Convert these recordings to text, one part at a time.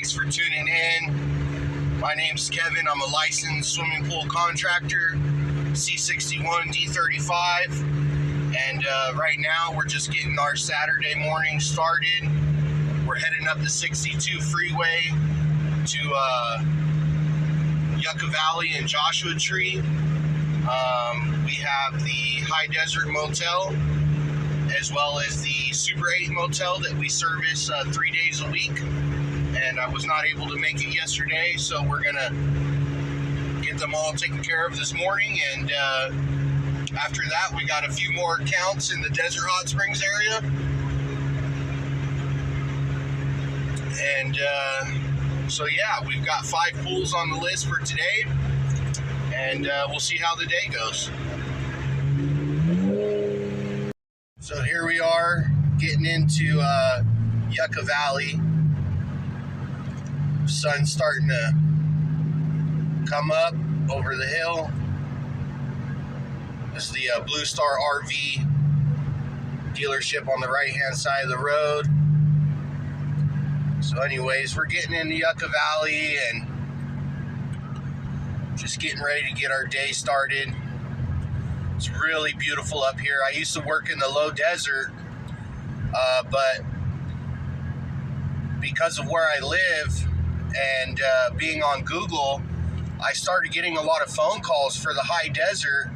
Thanks for tuning in. My name's Kevin. I'm a licensed swimming pool contractor, C61 D35. And right now we're just getting our Saturday morning started. We're heading up the 62 freeway to Yucca Valley and Joshua Tree. We have the High Desert Motel, as well as the Super 8 Motel that we service 3 days a week. And I was not able to make it yesterday, so we're gonna get them all taken care of this morning. And after that, we got a few more accounts in the Desert Hot Springs area. And so yeah, we've got 5 pools on the list for today, and we'll see how the day goes. So here we are getting into Yucca Valley. Sun's starting to come up over the hill. This is the Blue Star RV dealership on the right hand side of the road. So anyways, we're getting into Yucca Valley and just getting ready to get our day started. It's really beautiful up here. I used to work in the low desert, but because of where I live and being on Google, I started getting a lot of phone calls for the high desert.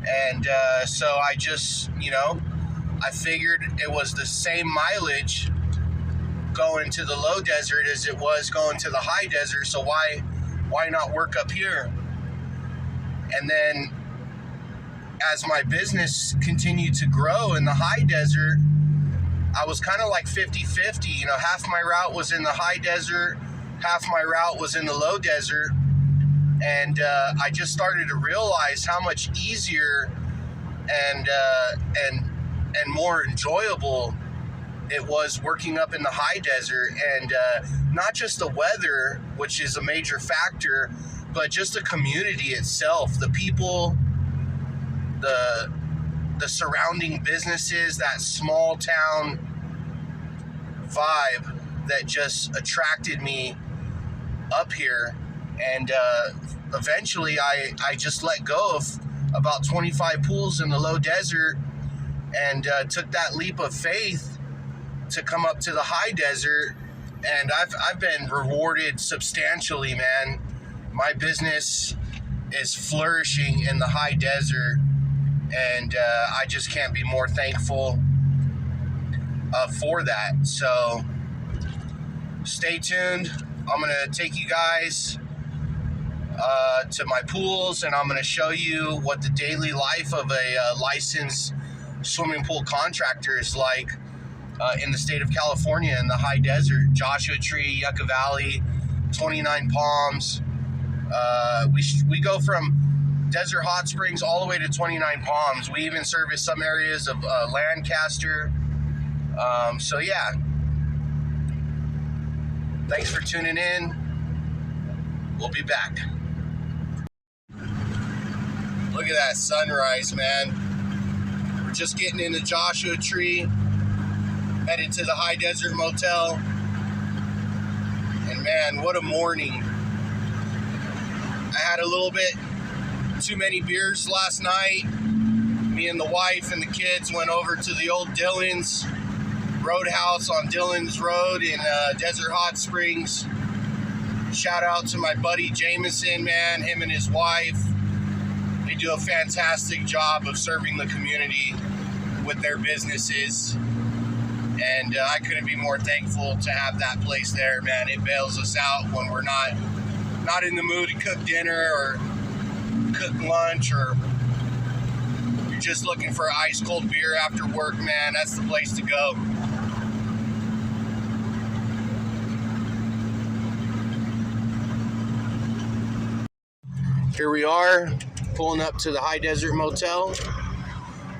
And so I just, I figured it was the same mileage going to the low desert as it was going to the high desert. So why not work up here? And then as my business continued to grow in the high desert, I was kind of like 50-50. Half my route was in the high desert, half my route was in the low desert. And I just started to realize how much easier and more enjoyable it was working up in the high desert. And not just the weather, which is a major factor, but just the community itself, the people, the surrounding businesses, that small town vibe that just attracted me up here. And eventually I just let go of about 25 pools in the low desert and took that leap of faith to come up to the high desert. And I've been rewarded substantially, man. My business is flourishing in the high desert, and I just can't be more thankful for that. So stay tuned. I'm gonna take you guys to my pools, and I'm going to show you what the daily life of a licensed swimming pool contractor is like in the state of California in the high desert. Joshua Tree, Yucca Valley, 29 Palms. We go from Desert Hot Springs all the way to 29 Palms. We even service some areas of Lancaster. So yeah, thanks for tuning in. We'll be back. Look at that sunrise, man. We're just getting into Joshua Tree, headed to the High Desert Motel. And man, what a morning. I had a little bit too many beers last night. Me and the wife and the kids went over to the old Dillon's Roadhouse on Dillon's Road in Desert Hot Springs. Shout out to my buddy Jameson, man, him and his wife. They do a fantastic job of serving the community with their businesses. And I couldn't be more thankful to have that place there, man. It bails us out when we're not in the mood to cook dinner or cook lunch, or you're just looking for an ice cold beer after work, man. That's the place to go. Here we are, pulling up to the High Desert Motel.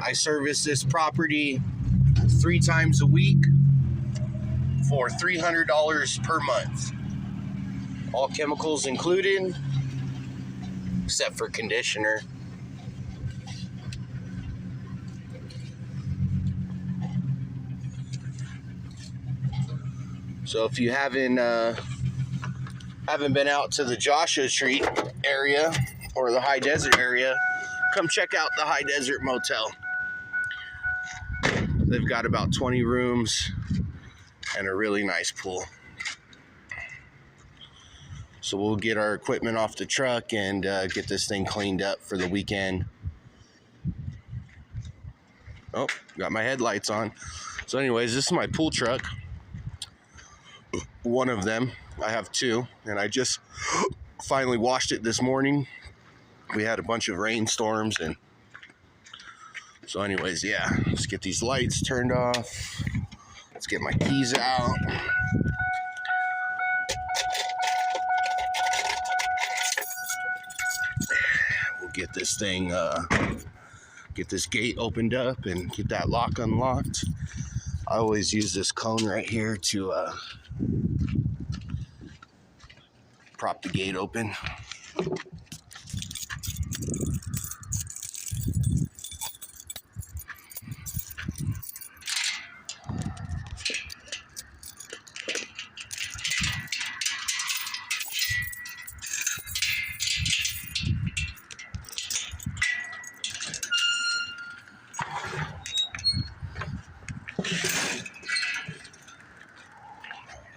I service this property 3 times a week for $300 per month. All chemicals included, except for conditioner. So if you haven't haven't been out to the Joshua Tree area or the high desert area, come check out the High Desert Motel. They've got about 20 rooms and a really nice pool. So we'll get our equipment off the truck and get this thing cleaned up for the weekend. Oh, got my headlights on. So anyways, this is my pool truck. One of them. I have two, and I just finally washed it this morning. We had a bunch of rainstorms, and so anyways, yeah, let's get these lights turned off. Let's get my keys out. We'll get this thing, get this gate opened up and get that lock unlocked. I always use this cone right here to prop the gate open.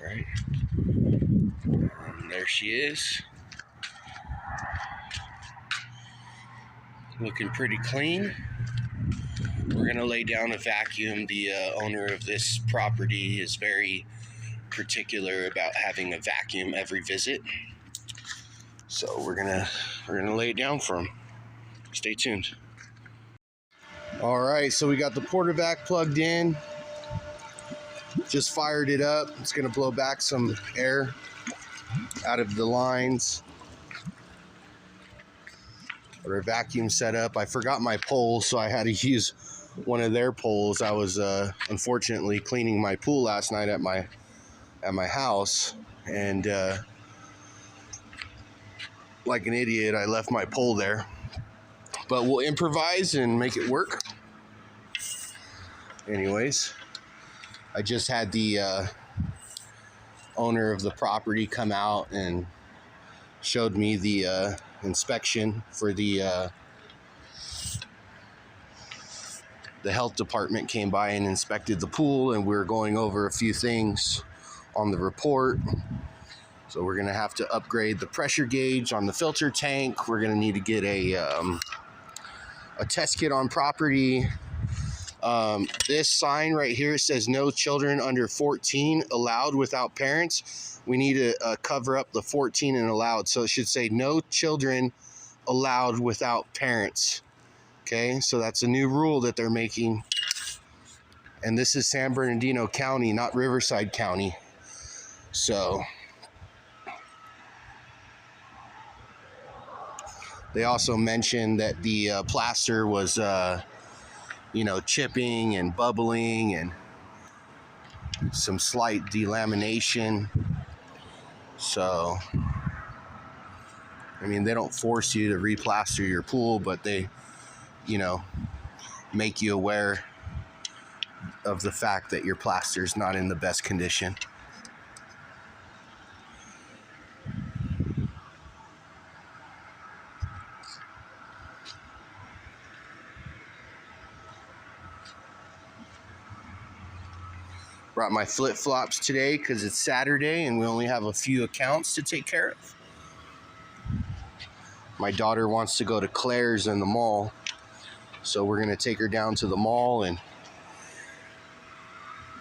All right. There she is. Looking pretty clean. We're gonna lay down a vacuum. The owner of this property is very particular about having a vacuum every visit. So we're gonna lay it down for him. Stay tuned. All right, so we got the Portavac plugged in. Just fired it up. It's gonna blow back some air out of the lines. Our vacuum set up. I forgot my pole, so I had to use one of their poles. I was unfortunately cleaning my pool last night at my house, and like an idiot, I left my pole there. But we'll improvise and make it work. Anyways, I just had the owner of the property come out and showed me the inspection for the health department. Came by and inspected the pool, and we're going over a few things on the report. So we're gonna have to upgrade the pressure gauge on the filter tank. We're gonna need to get a test kit on property. This sign right here says no children under 14 allowed without parents. We need to cover up the 14 and allowed. So it should say no children allowed without parents. Okay, so that's a new rule that they're making. And this is San Bernardino County, not Riverside County. So they also mentioned that the plaster was chipping and bubbling and some slight delamination. So, I mean, they don't force you to replaster your pool, but they, make you aware of the fact that your plaster is not in the best condition. Brought my flip-flops today because it's Saturday and we only have a few accounts to take care of. My daughter wants to go to Claire's in the mall, so we're going to take her down to the mall and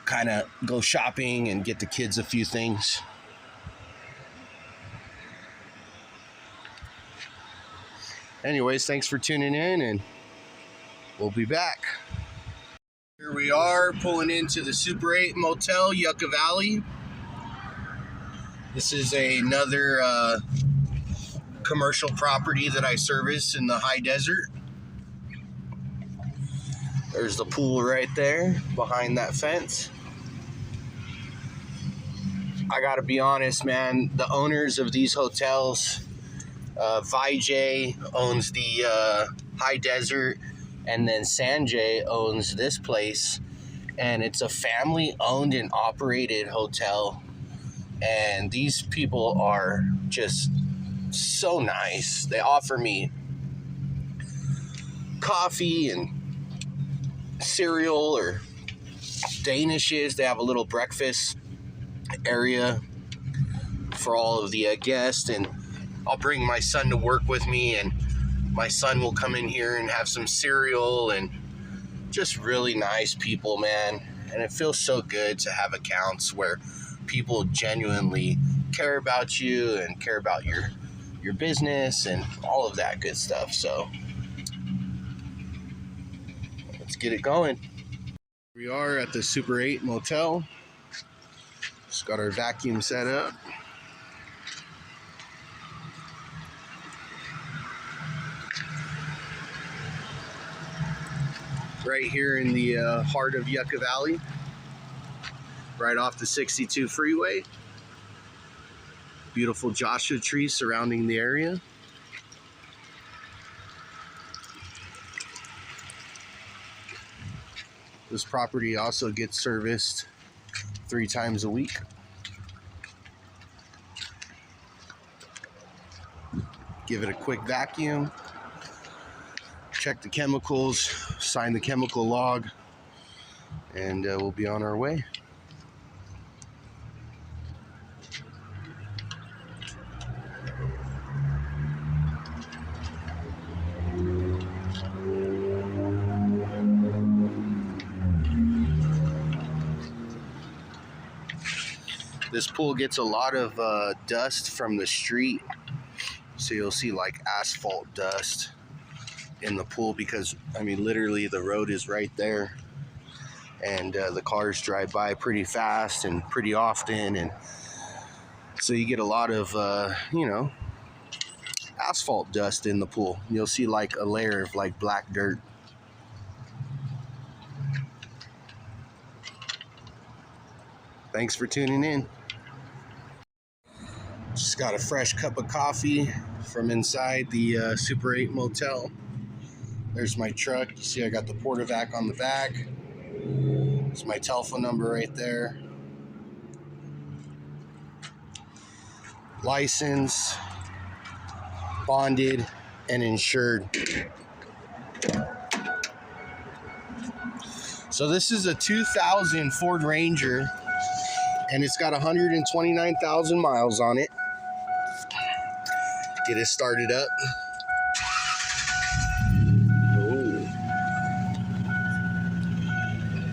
kind of go shopping and get the kids a few things. Anyways, thanks for tuning in, and we'll be back. Here we are pulling into the Super 8 Motel, Yucca Valley. This is another commercial property that I service in the high desert. There's the pool right there behind that fence. I gotta be honest, man, the owners of these hotels, Vijay owns the high desert, and then Sanjay owns this place, and it's a family owned and operated hotel. And these people are just so nice. They offer me coffee and cereal or Danishes. They have a little breakfast area for all of the guests, and I'll bring my son to work with me, and my son will come in here and have some cereal, and just really nice people, man. And it feels so good to have accounts where people genuinely care about you and care about your business and all of that good stuff. So let's get it going. We are at the Super 8 Motel. Just got our vacuum set up. Right here in the heart of Yucca Valley, right off the 62 freeway. Beautiful Joshua trees surrounding the area. This property also gets serviced 3 times a week. Give it a quick vacuum, check the chemicals, sign the chemical log, and we'll be on our way. This pool gets a lot of dust from the street, so you'll see like asphalt dust in the pool because, I mean, literally the road is right there, and the cars drive by pretty fast and pretty often, and so you get a lot of, asphalt dust in the pool. You'll see like a layer of like black dirt. Thanks for tuning in. Just got a fresh cup of coffee from inside the Super 8 Motel. There's my truck. You see I got the Portavac on the back. There's my telephone number right there. Licensed, bonded, and insured. So this is a 2000 Ford Ranger, and it's got 129,000 miles on it. Get it started up. Ooh.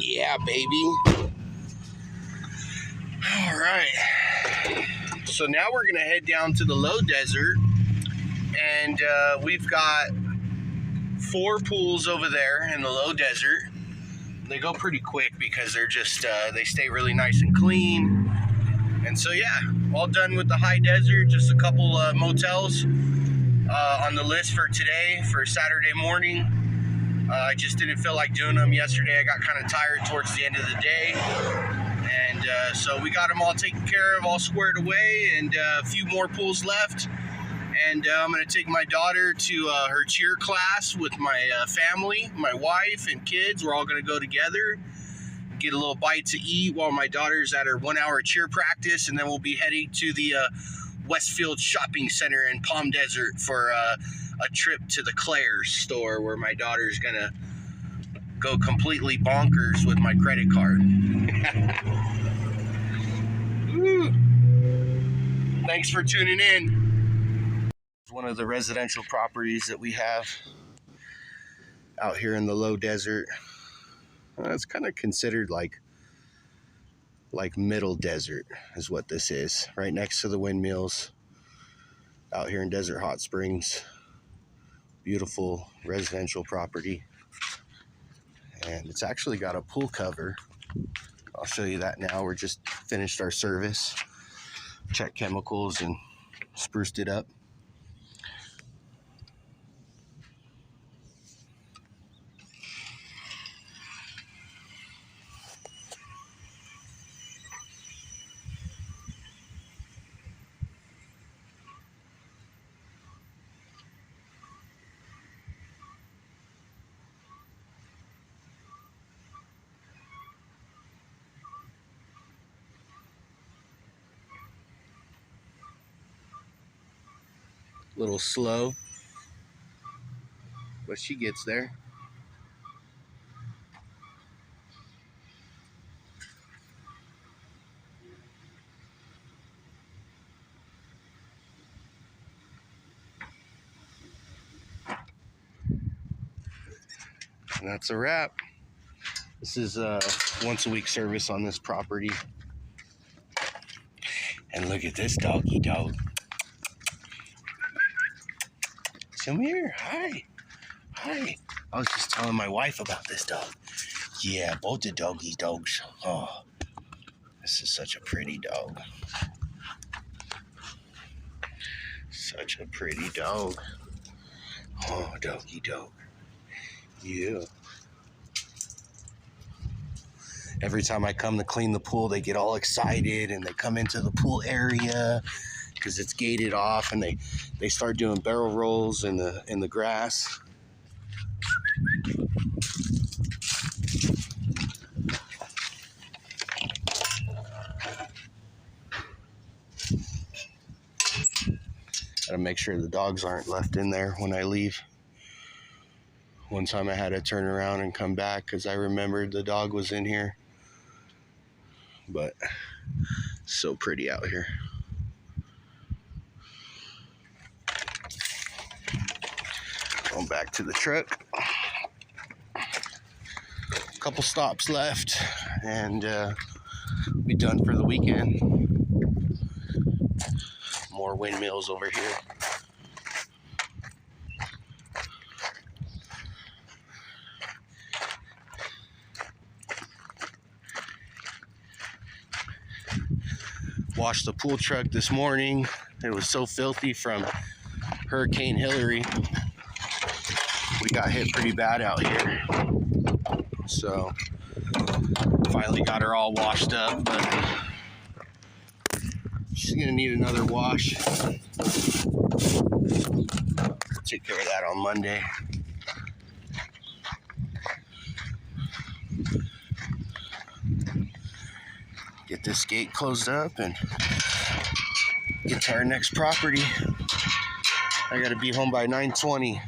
Yeah, baby. All right. So now we're gonna head down to the low desert, and we've got 4 pools over there in the low desert. They go pretty quick because they're just they stay really nice and clean. And so yeah, all done with the high desert. Just a couple motels on the list for today, for Saturday morning. I just didn't feel like doing them yesterday. I got kind of tired towards the end of the day, and so we got them all taken care of, all squared away, and a few more pools left. And I'm going to take my daughter to her cheer class with my family, my wife and kids. We're all going to go together, get a little bite to eat while my daughter's at her 1-hour cheer practice, and then we'll be heading to the Westfield Shopping Center in Palm Desert for a trip to the Claire's store, where my daughter's going to go completely bonkers with my credit card. Thanks for tuning in. One of the residential properties that we have out here in the low desert. It's kind of considered like middle desert is what this is, right next to the windmills out here in Desert Hot Springs. Beautiful residential property, and it's actually got a pool cover. I'll show you that now. We're just finished our service, checked chemicals and spruced it up. A little slow, but she gets there. And that's a wrap. This is a once a week service on this property. And look at this doggy dog. Come here. Hi. Hi. I was just telling my wife about this dog. Yeah, both the dogs. Oh, this is such a pretty dog. Such a pretty dog. Oh, doggy dog. Yeah. Every time I come to clean the pool, they get all excited and they come into the pool area because it's gated off, and they start doing barrel rolls in the grass. Gotta make sure the dogs aren't left in there when I leave. One time I had to turn around and come back because I remembered the dog was in here. But so pretty out here. Going back to the truck. A couple stops left and be done for the weekend. More windmills over here. Washed the pool truck this morning. It was so filthy from Hurricane Hillary. We got hit pretty bad out here. So finally got her all washed up, but she's gonna need another wash. Take care of that on Monday. Get this gate closed up and get to our next property. I gotta be home by 9:20.